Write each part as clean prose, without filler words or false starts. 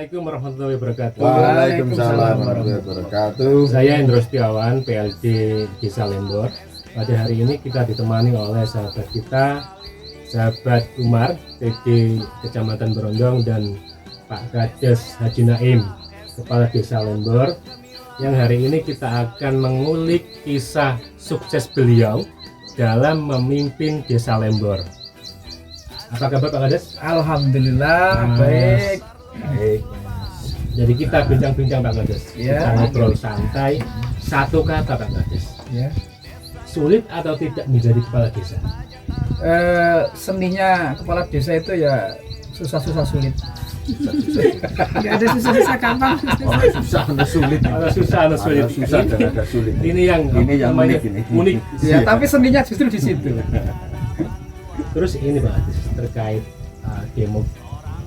Assalamualaikum warahmatullahi wabarakatuh. Waalaikumsalam warahmatullahi wabarakatuh. Saya Indro Setiawan, PLD Desa Lembor. Pada hari ini kita ditemani oleh sahabat kita, sahabat Umar, PD Kecamatan Berondong, dan Pak Kades Haji Naim, Kepala Desa Lembor. Yang hari ini kita akan mengulik kisah sukses beliau dalam memimpin Desa Lembor. Apa kabar Pak Kades? Alhamdulillah, baik. Baik. Jadi kita bincang-bincang Pak Kades. Ya. Kita ngobrol santai. Satu kata Pak Kades. Ya. Sulit atau tidak menjadi kepala desa? Seninya kepala desa itu ya susah-susah sulit. Nggak ada susah-susah gampang. Susah atau sulit. Kalau susah atau sulit. Susah dan ada sulit. Ini yang unik ini. unik. Ya, tapi seninya justru di situ. Terus ini Pak Kades terkait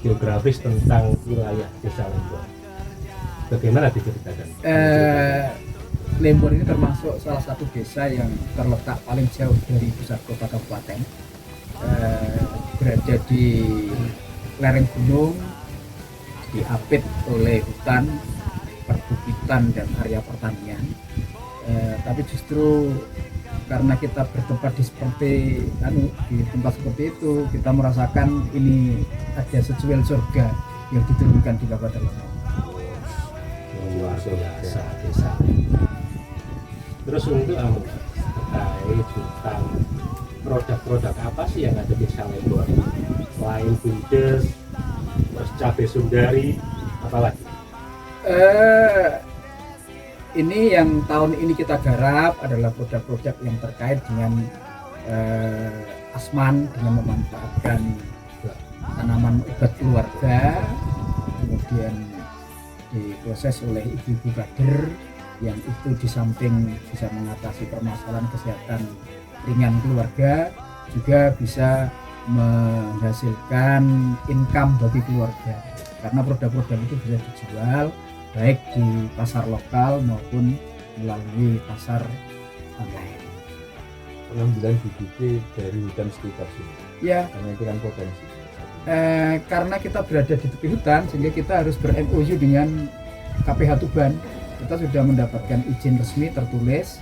geografis tentang wilayah Desa Lembor. Bagaimana diceritakan? Lembor ini termasuk salah satu desa yang terletak paling jauh dari pusat kota kabupaten. Berada di lereng gunung, diapit oleh hutan, perbukitan dan area pertanian. Tapi justru karena kita bertempat di tempat seperti itu, kita merasakan ini ada secuil surga yang diturunkan di Kabupaten Lembor. Luar biasa desa. Terus untuk terkait tentang produk-produk apa sih yang ada di Desa Lembor? Selain bundes, terus cabai sundari, apalagi? Ini yang tahun ini kita garap adalah produk-produk yang terkait dengan asman, dengan memanfaatkan tanaman obat keluarga, kemudian diproses oleh ibu-ibu kader yang itu di samping bisa mengatasi permasalahan kesehatan ringan keluarga, juga bisa menghasilkan income bagi keluarga karena produk-produk itu bisa dijual baik di pasar lokal maupun melalui pasar online. Pengambilan bibitnya dari hutan sekitar sini. Ya, Karena itu kan potensi. karena kita berada di tepi hutan sehingga kita harus ber-MOU dengan KPH Tuban. Kita sudah mendapatkan izin resmi tertulis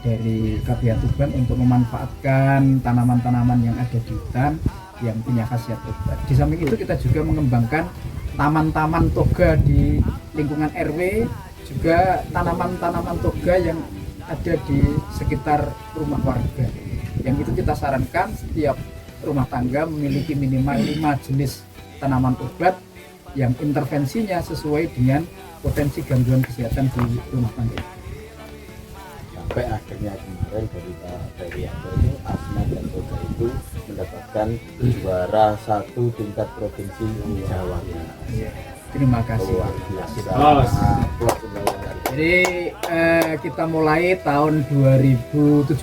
dari KPH Tuban untuk memanfaatkan tanaman-tanaman yang ada di hutan yang punya khasiat obat. Di samping itu kita juga mengembangkan taman-taman toga di lingkungan RW, juga tanaman-tanaman toga yang ada di sekitar rumah warga. Yang itu kita sarankan setiap rumah tangga memiliki minimal 5 jenis tanaman obat yang intervensinya sesuai dengan potensi gangguan kesehatan di rumah tangga. Sampai akhirnya kemarin dari Pak Daryanto itu asma dan toga itu mendapatkan juara 1 tingkat provinsi Jawa. Ya, terima kasih. Luar biasa. Bos. Aplaus untuk yang Jadi kita mulai tahun 2017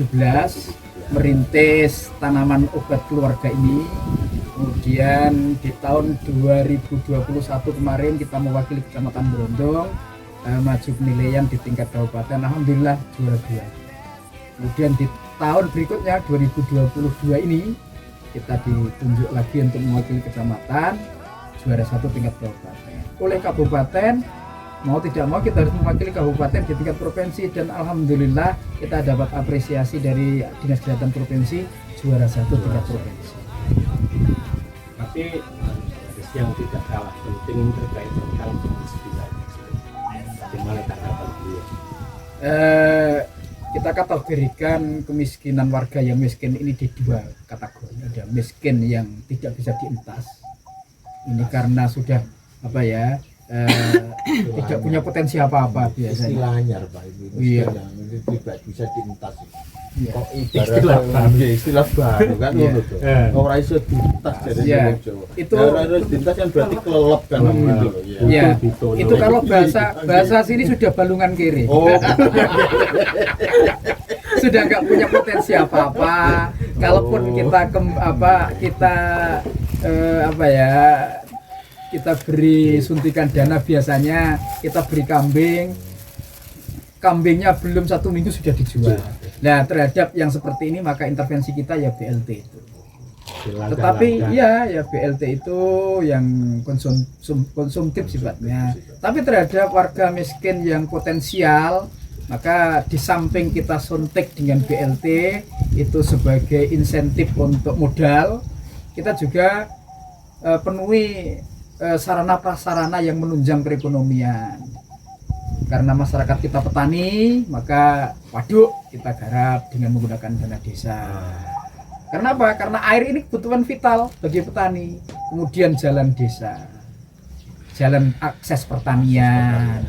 merintis tanaman obat keluarga ini. Kemudian di tahun 2021 kemarin kita mewakili Kecamatan Berondong maju penilaian di tingkat kabupaten, alhamdulillah juara 2. Kemudian di tahun berikutnya 2022 ini kita ditunjuk lagi untuk mewakili kecamatan, juara 1 tingkat kabupaten. Oleh kabupaten mau tidak mau kita harus mewakili kabupaten di tingkat provinsi, dan alhamdulillah kita dapat apresiasi dari Dinas Kesehatan Provinsi juara 1 tingkat provinsi. Tapi yang tidak kalah penting terkait tentang jenis wilayah. Bagaimana tanggapan beliau? Kita kategorikan kemiskinan warga yang miskin ini di 2 kategori. Ada miskin yang tidak bisa dientas. Ini karena sudah tidak punya potensi apa-apa biasanya. istilahnya Pak Ibu. Iya. Itu tidak bisa dientas. Iya. Kok Istilah baru. istilah baru kan Iya. ngono tuh. Ora iso dientas jadi Iya. wong Jawa. Itu- Ora iso dientas kan berarti kelelep kan gitu loh. Iya. Ya, Betul. itu kalau bahasa sini sudah balungan kiri. Oh, Sudah nggak punya potensi apa-apa. Kalaupun kita beri suntikan dana, biasanya kita beri kambingnya belum 1 minggu sudah dijual. Nah, terhadap yang seperti ini maka intervensi kita ya BLT itu. Tetapi ya BLT itu yang konsumtif sifatnya. Tapi terhadap warga miskin yang potensial, maka di samping kita suntik dengan BLT itu sebagai insentif untuk modal, kita juga penuhi sarana prasarana yang menunjang perekonomian. Karena masyarakat kita petani, maka waduk kita garap dengan menggunakan dana desa. Karena apa? Karena air ini kebutuhan vital bagi petani. Kemudian jalan desa, jalan akses pertanian.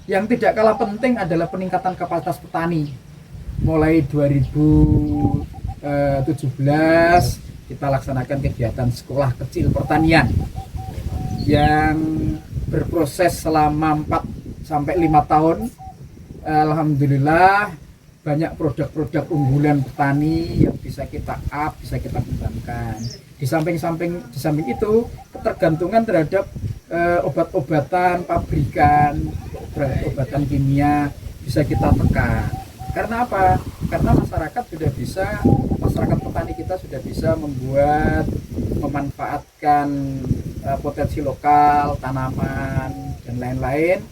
Yang tidak kalah penting adalah peningkatan kapasitas petani. Mulai 2017 kita laksanakan kegiatan sekolah kecil pertanian yang berproses selama 4 sampai 5 tahun. Alhamdulillah banyak produk-produk unggulan petani yang bisa kita bisa kita kembangkan. Di samping itu ketergantungan terhadap obat-obatan pabrikan, obat-obatan kimia bisa kita tekan. Karena apa? Karena masyarakat petani kita sudah bisa memanfaatkan potensi lokal, tanaman dan lain-lain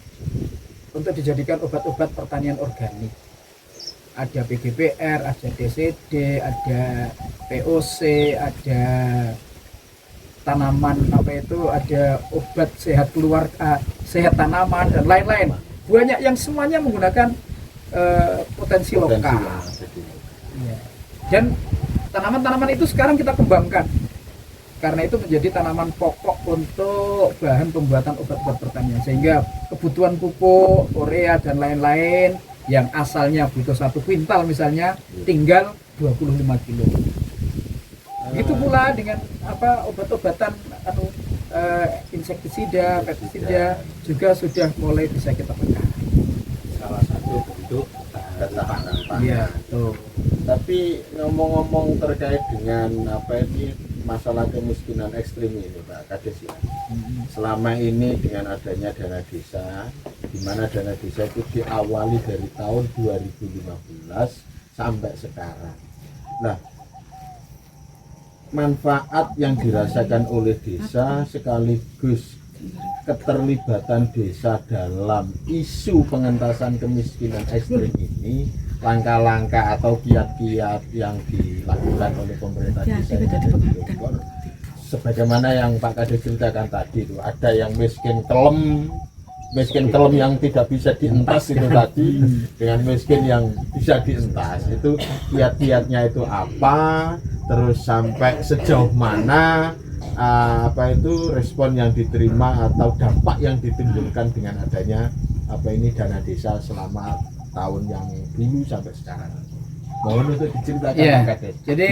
untuk dijadikan obat-obat pertanian organik. Ada PGPR, ada DCD, ada POC, ada tanaman ada obat sehat keluarga, sehat tanaman dan lain-lain. Banyak yang semuanya menggunakan potensi lokal. Ya. Dan tanaman-tanaman itu sekarang kita kembangkan. Karena itu menjadi tanaman pokok untuk bahan pembuatan obat-obat pertanian, sehingga kebutuhan pupuk, urea dan lain-lain yang asalnya butuh 1 kuintal misalnya tinggal 25 kilo. Begitu pula dengan obat-obatan insektisida, pestisida juga sudah mulai bisa kita tekan. Salah satu bentuk ketahanan pangan. Iya, tuh. Tapi ngomong-ngomong terkait dengan masalah kemiskinan ekstrim ini, Pak Kades ya. Selama ini dengan adanya dana desa, di mana dana desa itu diawali dari tahun 2015 sampai sekarang. Nah, manfaat yang dirasakan oleh desa sekaligus keterlibatan desa dalam isu pengentasan kemiskinan ekstrim ini, langkah-langkah atau kiat-kiat yang dilakukan oleh pemerintah desa sebagaimana yang Pak Kades ceritakan tadi itu, ada yang miskin kelem yang tidak bisa dientas itu tadi, dengan miskin yang bisa dientas. Itu kiat-kiatnya itu apa, terus sampai sejauh mana respon yang diterima atau dampak yang ditimbulkan dengan adanya dana desa selama tahun yang dulu sampai sekarang. Mohon untuk diceritakan Pak Kades. Jadi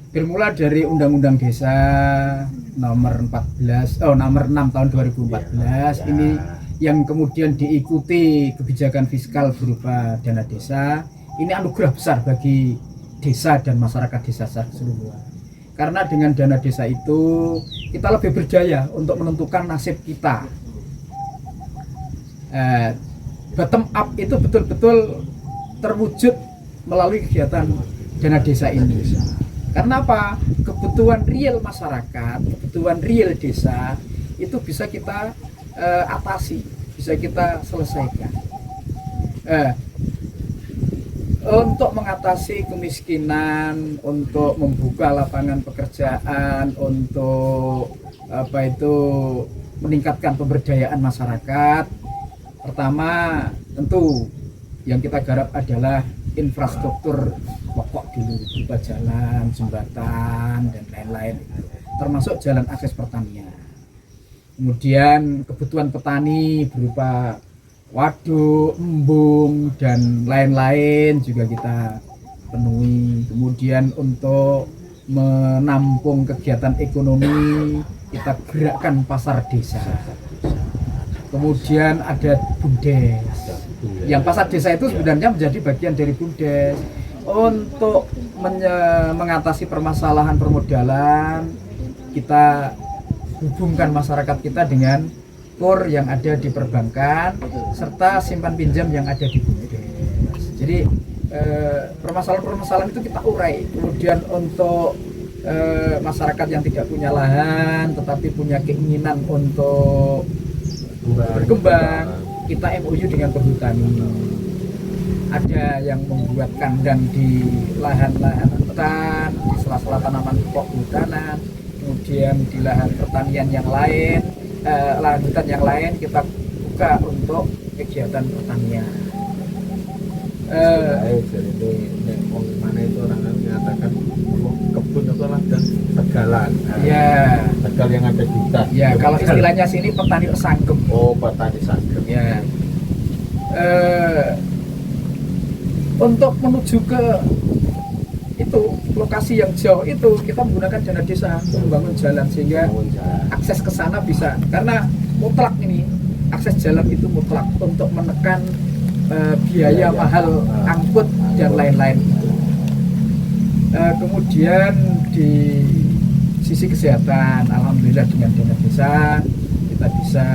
bermula dari Undang-Undang Desa nomor 6 tahun 2014 ini yang kemudian diikuti kebijakan fiskal berupa dana desa. Ini anugerah besar bagi desa dan masyarakat desa secara keseluruhan. Karena dengan dana desa itu kita lebih berdaya untuk menentukan nasib kita. Bottom up itu betul-betul terwujud melalui kegiatan dana desa ini. Karena apa? Kebutuhan real masyarakat, kebutuhan real desa itu bisa kita atasi, bisa kita selesaikan. Untuk mengatasi kemiskinan, untuk membuka lapangan pekerjaan, untuk meningkatkan pemberdayaan masyarakat. Pertama, tentu yang kita garap adalah infrastruktur pokok dulu, berupa jalan, jembatan dan lain-lain, termasuk jalan akses pertanian. Kemudian kebutuhan petani berupa waduk, embung dan lain-lain juga kita penuhi. Kemudian untuk menampung kegiatan ekonomi kita gerakkan pasar desa. Kemudian ada BUMDes. Yang pasar desa itu sebenarnya menjadi bagian dari BUMDes untuk mengatasi permasalahan permodalan. Kita hubungkan masyarakat kita dengan KUR yang ada di perbankan serta simpan pinjam yang ada di BUMDes. Jadi permasalahan-permasalahan itu kita urai. Kemudian untuk masyarakat yang tidak punya lahan tetapi punya keinginan untuk berkembang, kita MOU dengan perhutani. Ada yang membuat kandang di lahan-lahan hutan, di sela-sela tanaman pokok hutanan, kemudian di lahan pertanian yang lain, lahan hutan yang lain kita buka untuk kegiatan pertanian. Mana itu orang mengatakan kebun atau ladang tegalan. Ya, Tegal yang ada di hutan. ya kalau istilahnya sini petani sanggem. Oh, petani sanggem. Ya. Untuk menuju ke itu lokasi yang jauh itu kita menggunakan dana desa membangun jalan sehingga akses ke sana bisa, karena mutlak ini akses jalan itu mutlak untuk menekan biaya mahal angkut dan lain-lain. Kemudian di sisi kesehatan, alhamdulillah dengan dana desa kita bisa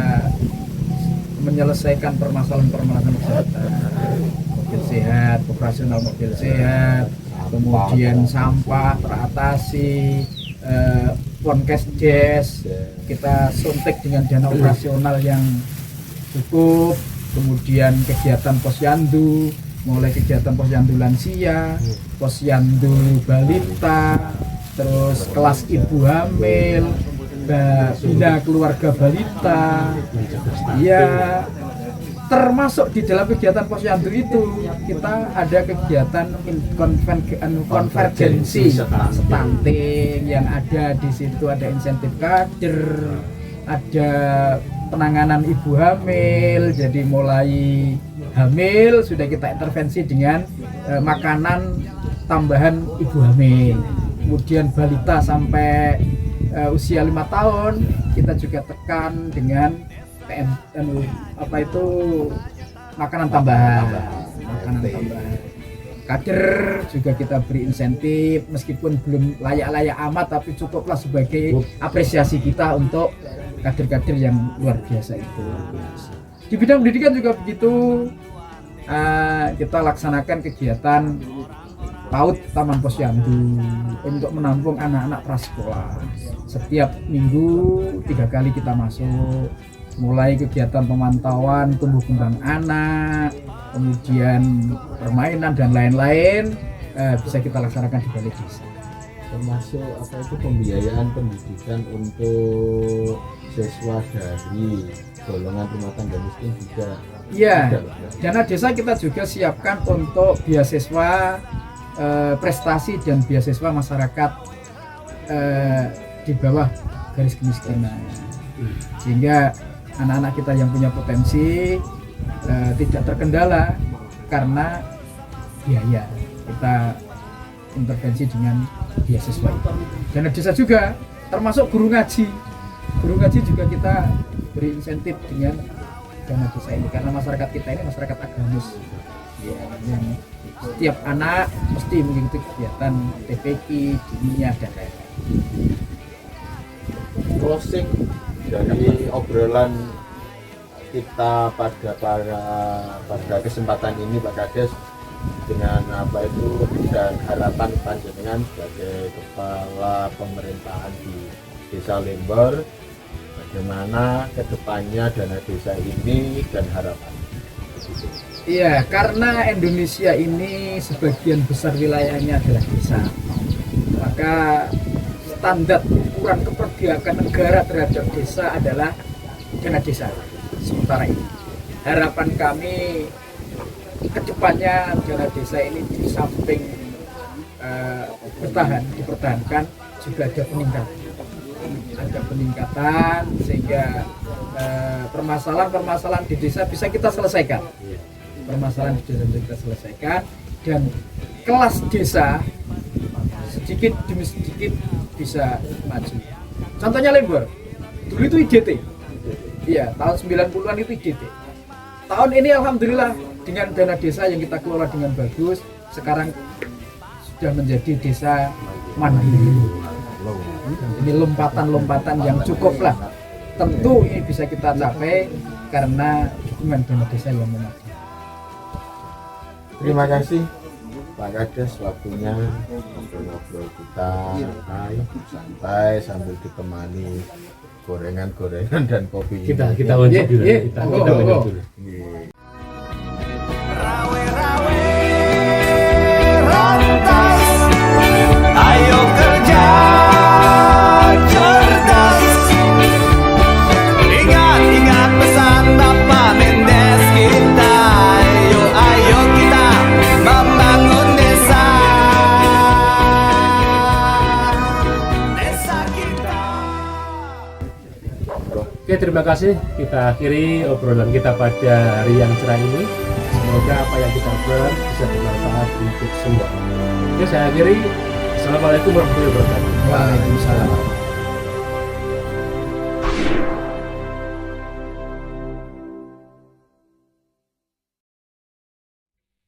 menyelesaikan permasalahan kesehatan, mobil sehat, operasional mobil sehat, kemudian sampah teratasi, Ponkesdes kita suntik dengan dana operasional yang cukup, kemudian kegiatan posyandu, mulai kegiatan posyandu lansia, posyandu balita, terus kelas ibu hamil, bina keluarga balita, ya termasuk di dalam kegiatan posyandu itu kita ada kegiatan konvergensi stunting yang ada di situ, ada insentif kader, ada penanganan ibu hamil, jadi mulai hamil sudah kita intervensi dengan makanan tambahan ibu hamil, kemudian balita sampai usia 5 tahun kita juga tekan dengan makanan tambahan. Kader juga kita beri insentif meskipun belum layak-layak amat, tapi cukuplah sebagai apresiasi kita untuk kader-kader yang luar biasa itu. Di bidang pendidikan juga begitu, kita laksanakan kegiatan PAUD Taman Posyandu untuk menampung anak-anak prasekolah. Setiap minggu 3 kali kita masuk, mulai kegiatan pemantauan tumbuh kembang anak, kemudian permainan dan lain-lain bisa kita laksanakan di balai desa. Termasuk apa itu pembiayaan pendidikan untuk siswa dari golongan rumah tangga miskin juga. Iya, dana desa kita juga siapkan untuk beasiswa prestasi dan beasiswa masyarakat di bawah garis kemiskinan, sehingga anak-anak kita yang punya potensi tidak terkendala karena biaya. Kita intervensi dengan beasiswa itu. Dana desa juga termasuk guru ngaji. Guru ngaji juga kita beri insentif dengan dana desa ini karena masyarakat kita ini masyarakat agamis. Ya, yang setiap anak mesti mengikuti kegiatan TPQ, diniyah dan lain-lain. Closing dari obrolan kita pada kesempatan ini Pak Kades, dengan apa itu dan harapan panjenengan sebagai kepala pemerintahan di Desa Lembor, bagaimana kedepannya dana desa ini dan harapan. Iya, karena Indonesia ini sebagian besar wilayahnya adalah desa, maka standar ukuran keperbiakan negara terhadap desa adalah dana desa. Sementara ini harapan kami kedepannya dana desa ini di samping dipertahankan juga ada peningkatan sehingga permasalahan-permasalahan di desa bisa kita selesaikan. Permasalahan di desa kita selesaikan dan kelas desa sedikit demi sedikit bisa maju. Contohnya Lembor, dulu itu IDT. Iya, tahun 90-an itu IDT. Tahun ini alhamdulillah dengan dana desa yang kita kelola dengan bagus, sekarang sudah menjadi desa mandiri. Ini lompatan-lompatan yang cukup lah. Tentu ini bisa kita capai karena dukungan dana desa yang memadai. Terima kasih Pak Kades waktunya ngobrol-ngobrol kita santai sambil ditemani gorengan-gorengan dan kopi ini. Kita lanjut dulu. Kita lanjut dulu. Iya. Ayo kerja cerdas, ingat pesan Bapak Mendes kita. Ayo kita membangun desa kita. Oke, terima kasih. Kita akhiri obrolan kita pada hari yang cerah ini. Semoga apa yang kita obrol bisa bermanfaat untuk semua. Oke, saya akhiri. Assalamualaikum warahmatullahi wabarakatuh. Waalaikumsalam.